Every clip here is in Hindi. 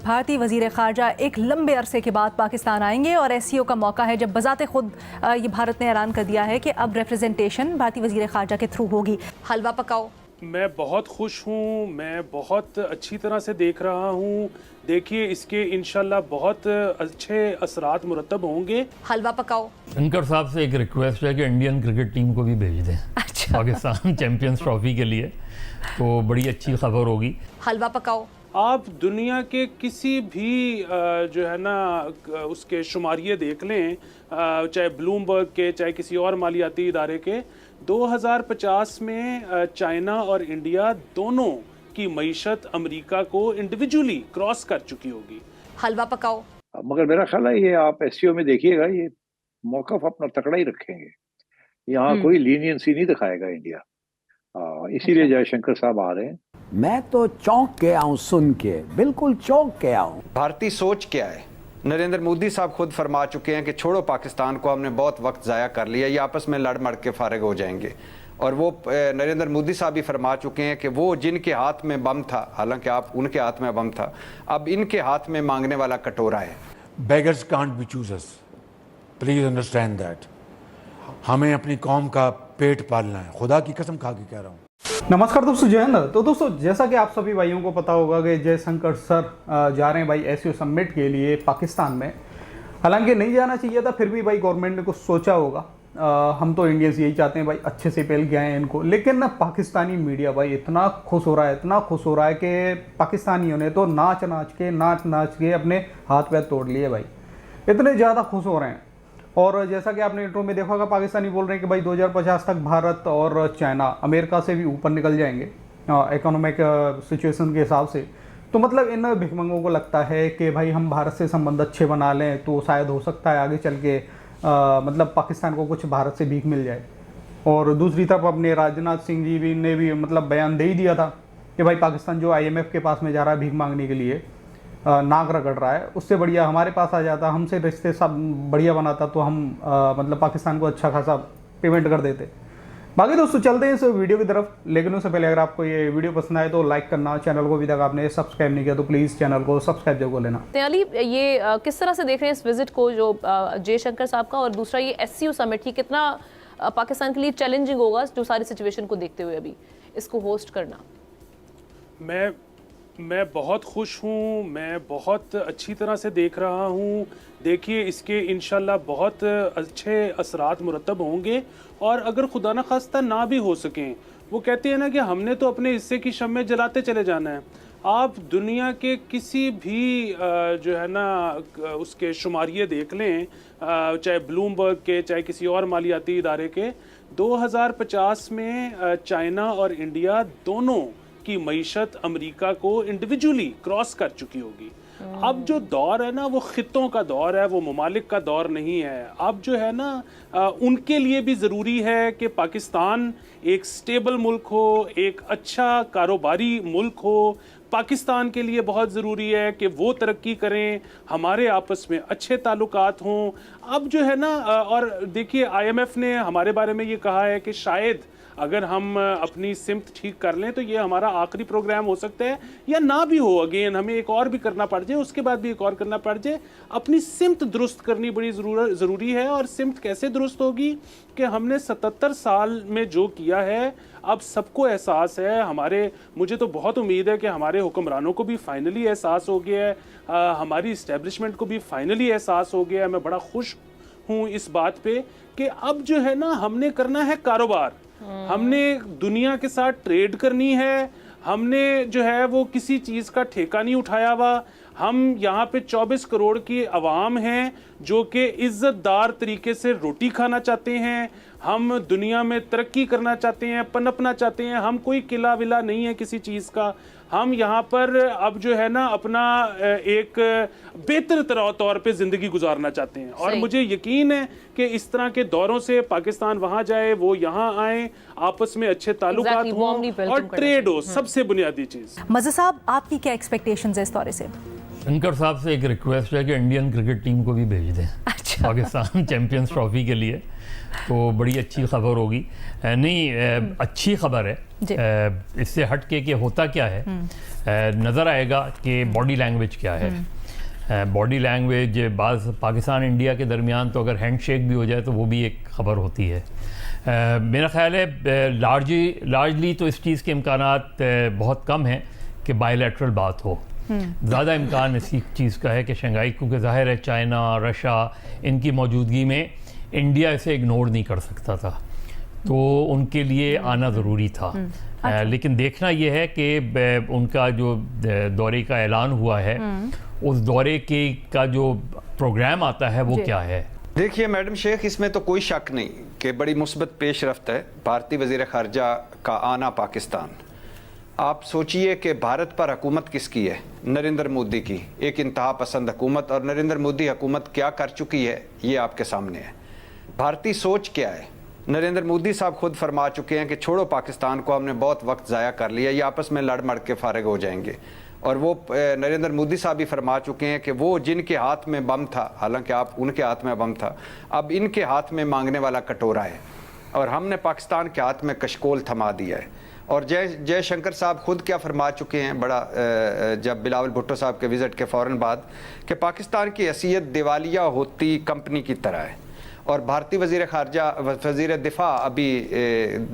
भारतीय वज़ीर ख़ारजा एक लंबे अरसे के बाद पाकिस्तान आएंगे और एससीओ का मौका है, जब बज़ाते खुद ये भारत ने ऐलान कर दिया है कि अब रिप्रेजेंटेशन भारतीय वज़ीर ख़ारजा के थ्रू होगी। हलवा पकाओ। मैं बहुत खुश हूँ, मैं बहुत अच्छी तरह से देख रहा हूँ। देखिए, इसके इंशाल्लाह बहुत अच्छे असरात मुरतब होंगे। हलवा पकाओ। शंकर साहब से एक रिक्वेस्ट है कि इंडियन क्रिकेट टीम को भी भेज दें पाकिस्तान चैंपियंस ट्रॉफी के लिए, तो बड़ी अच्छी खबर होगी। हलवा पकाओ। आप दुनिया के किसी भी जो है ना उसके शुमारिये देख लें, चाहे ब्लूमबर्ग के, चाहे किसी और मालियाती इदारे के, 2050 में चाइना और इंडिया दोनों की मईशत अमेरिका को इंडिविजुअली क्रॉस कर चुकी होगी। हलवा पकाओ। मगर मेरा ख्याल है ये आप एससीओ में देखिएगा, ये मौकफ अपना तकड़ा ही रखेंगे, यहाँ कोई लीनियंसी नहीं दिखाएगा इंडिया। इसीलिए जयशंकर साहब आ रहे हैं। मैं तो चौंक गया हूँ सुन के, बिल्कुल चौंक गया हूँ। भारतीय सोच क्या है? नरेंद्र मोदी साहब खुद फरमा चुके हैं कि छोड़ो पाकिस्तान को, हमने बहुत वक्त ज़ाया कर लिया, ये आपस में लड़ मड़ के फारिग हो जाएंगे। और वो नरेंद्र मोदी साहब भी फरमा चुके हैं कि वो जिनके हाथ में बम था, हालांकि आप उनके हाथ में बम था, अब इनके हाथ में मांगने वाला कटोरा है। Beggars can't be choosers, please understand that. हमें अपनी कौम का पेट पालना है, खुदा की कसम खा के कह रहा हूँ। नमस्कार दोस्तों, जय हिंद। तो दोस्तों, जैसा कि आप सभी भाइयों को पता होगा कि जयशंकर सर जा रहे हैं भाई एससीओ समिट के लिए पाकिस्तान में। हालांकि नहीं जाना चाहिए था, फिर भी भाई गवर्नमेंट ने कुछ सोचा होगा। हम तो इंडियंस यही चाहते हैं भाई अच्छे से पहल के आए इनको, लेकिन ना पाकिस्तानी मीडिया भाई इतना खुश हो रहा है, इतना खुश हो रहा है कि पाकिस्तानियों ने तो नाच नाच के अपने हाथ पैर तोड़ लिए भाई, इतने ज़्यादा खुश हो रहे हैं। और जैसा कि आपने इंट्रो में देखा होगा, पाकिस्तानी बोल रहे हैं कि भाई 2050 तक भारत और चाइना अमेरिका से भी ऊपर निकल जाएंगे इकोनॉमिक सिचुएशन के हिसाब से। तो मतलब इन भिखमंगों को लगता है कि भाई हम भारत से संबंध अच्छे बना लें तो शायद हो सकता है आगे चल के मतलब पाकिस्तान को कुछ भारत से भीख मिल जाए। और दूसरी तरफ अपने राजनाथ सिंह जी भी ने भी मतलब बयान दे ही दिया था कि भाई पाकिस्तान जो IMF के पास में जा रहा है भीख मांगने के लिए, नाक रगड़ रहा है, उससे बढ़िया हमारे पास आ जाता, हमसे रिश्ते सब बढ़िया बनाता तो हम मतलब पाकिस्तान को अच्छा खासा पेमेंट कर देते। बाकी दोस्तों चलते हैं इस वीडियो की तरफ, लेकिन उससे पहले अगर आपको ये वीडियो पसंद आए तो लाइक करना, चैनल को अभी तक आपने सब्सक्राइब नहीं किया तो प्लीज़ चैनल को सब्सक्राइब जरूर लेना। अली, ये किस तरह से देख रहे हैं इस विजिट को जो जयशंकर साहब का, और दूसरा ये एससीओ समिट की कितना पाकिस्तान के लिए चैलेंजिंग होगा जो सारी सिचुएशन को देखते हुए अभी इसको होस्ट करना? मैं बहुत खुश हूँ, मैं बहुत अच्छी तरह से देख रहा हूँ। देखिए, इसके इंशाल्लाह बहुत अच्छे असरात मुरतब होंगे। और अगर खुदा न खास्ता ना भी हो सकें, वो कहते हैं ना कि हमने तो अपने हिस्से की शम्में जलाते चले जाना है। आप दुनिया के किसी भी जो है ना उसके शुमारिये देख लें, चाहे ब्लूमबर्ग के, चाहे किसी और मालियाती इदारे के, 2050 में चाइना और इंडिया दोनों की मईशत अमेरिका को इंडिविजुअली क्रॉस कर चुकी होगी। अब जो दौर है ना वो खित्तों का दौर है, वो ममालिक का दौर नहीं है। अब जो है ना उनके लिए भी ज़रूरी है कि पाकिस्तान एक स्टेबल मुल्क हो, एक अच्छा कारोबारी मुल्क हो। पाकिस्तान के लिए बहुत ज़रूरी है कि वो तरक्की करें, हमारे आपस में अच्छे ताल्लुकात हों। अब जो है ना और देखिए, IMF ने हमारे बारे में ये कहा है कि शायद अगर हम अपनी सिमत ठीक कर लें तो ये हमारा आखिरी प्रोग्राम हो सकता है, या ना भी हो, अगेन हमें एक और भी करना पड़ जाए, उसके बाद भी एक और करना पड़ जाए। अपनी सिमत दुरुस्त करनी बड़ी ज़रूरी है। और सिमत कैसे दुरुस्त होगी कि हमने 77 साल में जो किया है, अब सबको एहसास है। मुझे तो बहुत उम्मीद है कि हमारे हुक्मरानों को भी फाइनली एहसास हो गया है, हमारी इस्टेब्लिशमेंट को भी फाइनली एहसास हो गया है। मैं बड़ा खुश हूँ इस बात पे कि अब जो है ना हमने करना है कारोबार, हमने दुनिया के साथ ट्रेड करनी है। हमने जो है वो किसी चीज़ का ठेका नहीं उठाया हुआ। हम यहाँ पे 24 करोड़ की आवाम हैं जो कि इज़्ज़तदार तरीके से रोटी खाना चाहते हैं। हम दुनिया में तरक्की करना चाहते हैं, पनपना चाहते हैं। हम कोई किला विला नहीं है किसी चीज़ का। हम यहाँ पर अब जो है ना अपना एक बेहतर तौर पे ज़िंदगी गुजारना चाहते हैं। और मुझे यकीन है कि इस तरह के दौरों से पाकिस्तान वहाँ जाए, वो यहाँ आए, आपस में अच्छे ताल्लुकात हों और ट्रेड हो, सबसे बुनियादी चीज़। मज़ा साहब, आपकी क्या एक्सपेक्टेशंस है इस दौरे से? शंकर साहब से एक रिक्वेस्ट है कि इंडियन क्रिकेट टीम को भी भेज दें पाकिस्तान चैंपियंस ट्रॉफी के लिए, तो बड़ी अच्छी खबर होगी। नहीं, अच्छी खबर है। इससे हट के कि होता क्या है, नज़र आएगा कि बॉडी लैंग्वेज क्या है। बॉडी लैंग्वेज बाज़ पाकिस्तान इंडिया के दरमियान तो अगर हैंडशेक भी हो जाए तो वो भी एक खबर होती है। मेरा ख्याल है लार्जली तो इस चीज़ के इम्कानात बहुत कम हैं कि बायलैटरल बात हो। ज़्यादा इम्कान इसी चीज़ का है कि शंघाई, क्योंकि ज़ाहिर है चाइना, रशिया, इनकी मौजूदगी में इंडिया इसे इग्नोर नहीं कर सकता था, तो उनके लिए आना ज़रूरी था। लेकिन देखना यह है कि उनका जो दौरे का ऐलान हुआ है, उस दौरे का जो प्रोग्राम आता है वो क्या है। देखिए मैडम शेख, इसमें तो कोई शक नहीं कि बड़ी मुस्बत पेशरफ्त है भारतीय वज़ीर ख़ारजा का आना पाकिस्तान। आप सोचिए कि भारत पर हुकूमत किसकी है? नरेंद्र मोदी की, एक इंतहा पसंद हुकूमत। और नरेंद्र मोदी हुकूमत क्या कर चुकी है ये आपके सामने है। भारतीय सोच क्या है? नरेंद्र मोदी साहब खुद फरमा चुके हैं कि छोड़ो पाकिस्तान को, हमने बहुत वक्त ज़ाया कर लिया, ये आपस में लड़ मड़ के फारिग हो जाएंगे। और वो नरेंद्र मोदी साहब भी फरमा चुके हैं कि वो जिनके हाथ में बम था, हालांकि आप उनके हाथ में बम था, अब इनके हाथ में मांगने वाला कटोरा है और हमने पाकिस्तान के हाथ में कशकोल थमा दिया है। और जयशंकर साहब खुद क्या फरमा चुके हैं बड़ा जब बिलावल भुट्टो साहब के विज़िट के फ़ौरन बाद, कि पाकिस्तान की हैसियत दिवालिया होती कंपनी की तरह है। और भारतीय वज़ीर ख़ारजा, वज़ीर दिफ़ा अभी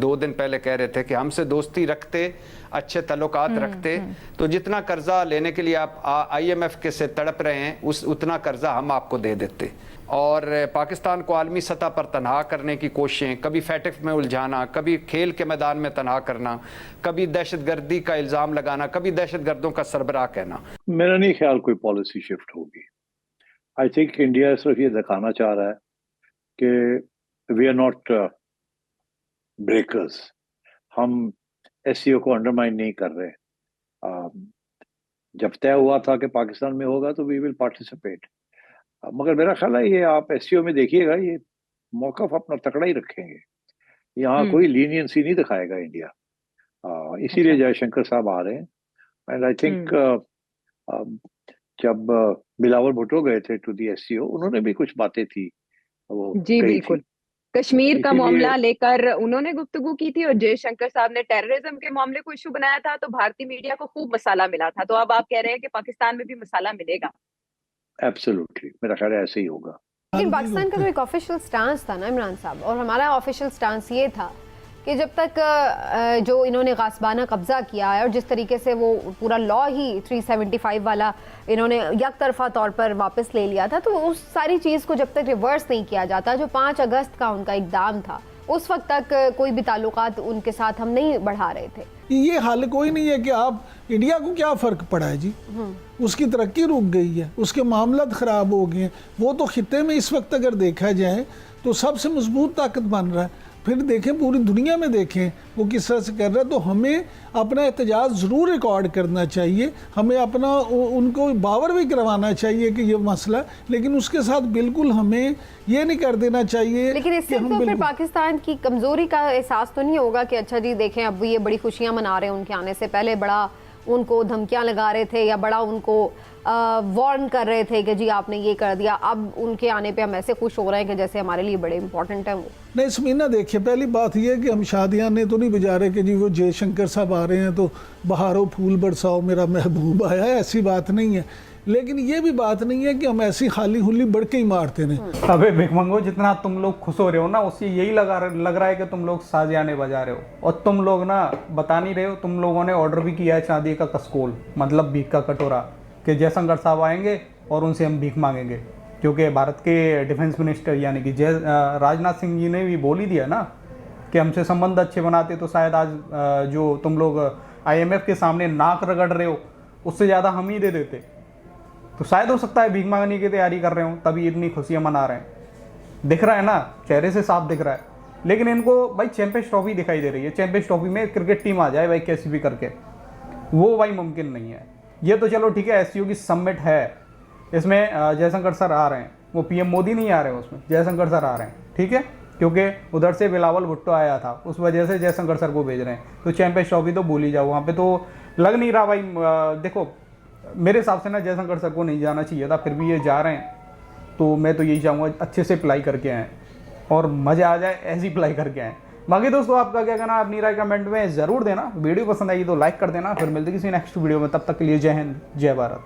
2 दिन पहले कह रहे थे कि हमसे दोस्ती रखते, अच्छे तल्लुकात रखते तो जितना कर्जा लेने के लिए आप IMF के से तड़प रहे हैं उतना कर्जा हम आपको दे देते। और पाकिस्तान को आलमी सतह पर तनहा करने की कोशिशें, कभी फैटिफ में उलझाना, कभी खेल के मैदान में तनहा करना, कभी दहशतगर्दी का इल्ज़ाम लगाना, कभी दहशतगर्दों का सरबराह कहना। मेरा नहीं ख्याल कोई पॉलिसी शिफ्ट होगी। आई थिंक इंडिया सिर्फ ये दिखाना चाह रहा है कि वी आर नॉट ब्रेकर्स, हम SCO को अंडरमाइन नहीं कर रहे। जब तय हुआ था कि पाकिस्तान में होगा तो वी विल पार्टिसिपेट, मगर मेरा ख्याल है ये आप SCO में देखिएगा, ये मौक़िफ़ अपना तकड़ा ही रखेंगे, यहाँ कोई लीनियंसी नहीं दिखाएगा इंडिया। इसीलिए जयशंकर साहब आ रहे हैं। एंड आई थिंक जब बिलावल भुट्टो गए थे टू दी SCO, उन्होंने भी कुछ बातें थी वो जी बिल्कुल, कश्मीर का मामला लेकर उन्होंने गुफ्तगू की थी और जयशंकर साहब ने टेररिज्म के मामले को इशू बनाया था, तो भारतीय मीडिया को खूब मसाला मिला था। तो अब आप कह रहे हैं कि पाकिस्तान में भी मसाला मिलेगा? एब्सोल्युटली, मेरा ख्याल है ऐसे ही होगा। लेकिन पाकिस्तान का जो एक ऑफिशियल स्टांस था ना इमरान साहब, और हमारा ऑफिशियल स्टांस ये था कि जब तक जो इन्होंने गासबाना कब्जा किया है और जिस तरीके से वो पूरा लॉ ही 375 वाला इन्होंने एक तरफा तौर पर वापस ले लिया था, तो उस सारी चीज़ को जब तक रिवर्स नहीं किया जाता, जो 5 अगस्त का उनका इक़दाम था, उस वक्त तक कोई भी ताल्लुकात उनके साथ हम नहीं बढ़ा रहे थे। ये हाल कोई नहीं है कि आप इंडिया को क्या फ़र्क पड़ा है जी, उसकी तरक्की रुक गई है, उसके मामला ख़राब हो गए हैं। वो तो खित्ते में इस वक्त अगर देखा जाए तो सबसे मजबूत ताकत बन रहा है। फिर देखें पूरी दुनिया में देखें वो किस तरह से कर रहा है, तो हमें अपना एहतजाज ज़रूर रिकॉर्ड करना चाहिए, हमें अपना उनको बावर भी करवाना चाहिए कि ये मसला, लेकिन उसके साथ बिल्कुल हमें ये नहीं कर देना चाहिए। लेकिन इससे तो फिर पाकिस्तान की कमज़ोरी का एहसास तो नहीं होगा कि अच्छा जी देखें अब ये बड़ी खुशियाँ मना रहे हैं, उनके आने से पहले बड़ा उनको धमकियाँ लगा रहे थे या बड़ा उनको वार्न कर रहे थे कि जी आपने ये कर दिया, अब उनके आने पे हम ऐसे खुश हो रहे हैं कि जैसे हमारे लिए बड़े इंपॉर्टेंट है वो। नहीं समीना, देखिए पहली बात ये है कि हम शादियाँ ने तो नहीं बजा रहे कि जी वो जयशंकर साहब आ रहे हैं तो बहारों फूल बरसाओ मेरा महबूब आया है, ऐसी बात नहीं है। लेकिन ये भी बात नहीं है कि हम ऐसी खाली हुली बढ़ के ही मारते हैं। अबे भिखमंगो, जितना तुम लोग खुश हो रहे हो ना, उससे यही लग रहा है कि तुम लोग साजियाने बजा रहे हो, और तुम लोग ना बता नहीं रहे हो। तुम लोगों ने ऑर्डर भी किया है चांदी का कस्कोल, मतलब भीख का कटोरा, कि जयशंकर साहब आएंगे और उनसे हम भीख मांगेंगे, क्योंकि भारत के डिफेंस मिनिस्टर यानी कि राजनाथ सिंह जी ने भी बोल ही दिया ना कि हमसे संबंध अच्छे बनाते तो शायद आज जो तुम लोग IMF के सामने नाक रगड़ रहे हो उससे ज़्यादा हम ही दे देते। तो शायद हो सकता है भीख मांगने की तैयारी कर रहे हो, तभी इतनी खुशियाँ मना रहे हैं। दिख रहा है ना, चेहरे से साफ दिख रहा है। लेकिन इनको भाई चैंपियंस ट्रॉफी दिखाई दे रही है, चैंपियंस ट्रॉफी में क्रिकेट टीम आ जाए भाई कैसी भी करके, वो भाई मुमकिन नहीं है। ये तो चलो ठीक है, SCO की समिट है, इसमें जयशंकर सर आ रहे हैं, वो PM मोदी नहीं आ रहे हैं उसमें, जयशंकर सर आ रहे हैं, ठीक है, क्योंकि उधर से बिलावल भुट्टो आया था, उस वजह से जयशंकर सर को भेज रहे हैं। तो चैंपियंस ट्रॉफी तो भूल ही जाओ, वहाँ पे तो लग नहीं रहा भाई। देखो मेरे हिसाब से ना जयशंकर सर को नहीं जाना चाहिए था, फिर भी ये जा रहे हैं, तो मैं तो यही चाहूँगा अच्छे से अप्लाई करके आएँ और मज़ा आ जाए, ऐसी अप्लाई करके आएँ। बाकी दोस्तों आपका क्या कहना है अपनी राय कमेंट में ज़रूर देना। वीडियो पसंद आई तो लाइक कर देना। फिर मिलते किसी नेक्स्ट वीडियो में, तब तक के लिए जय हिंद जय भारत।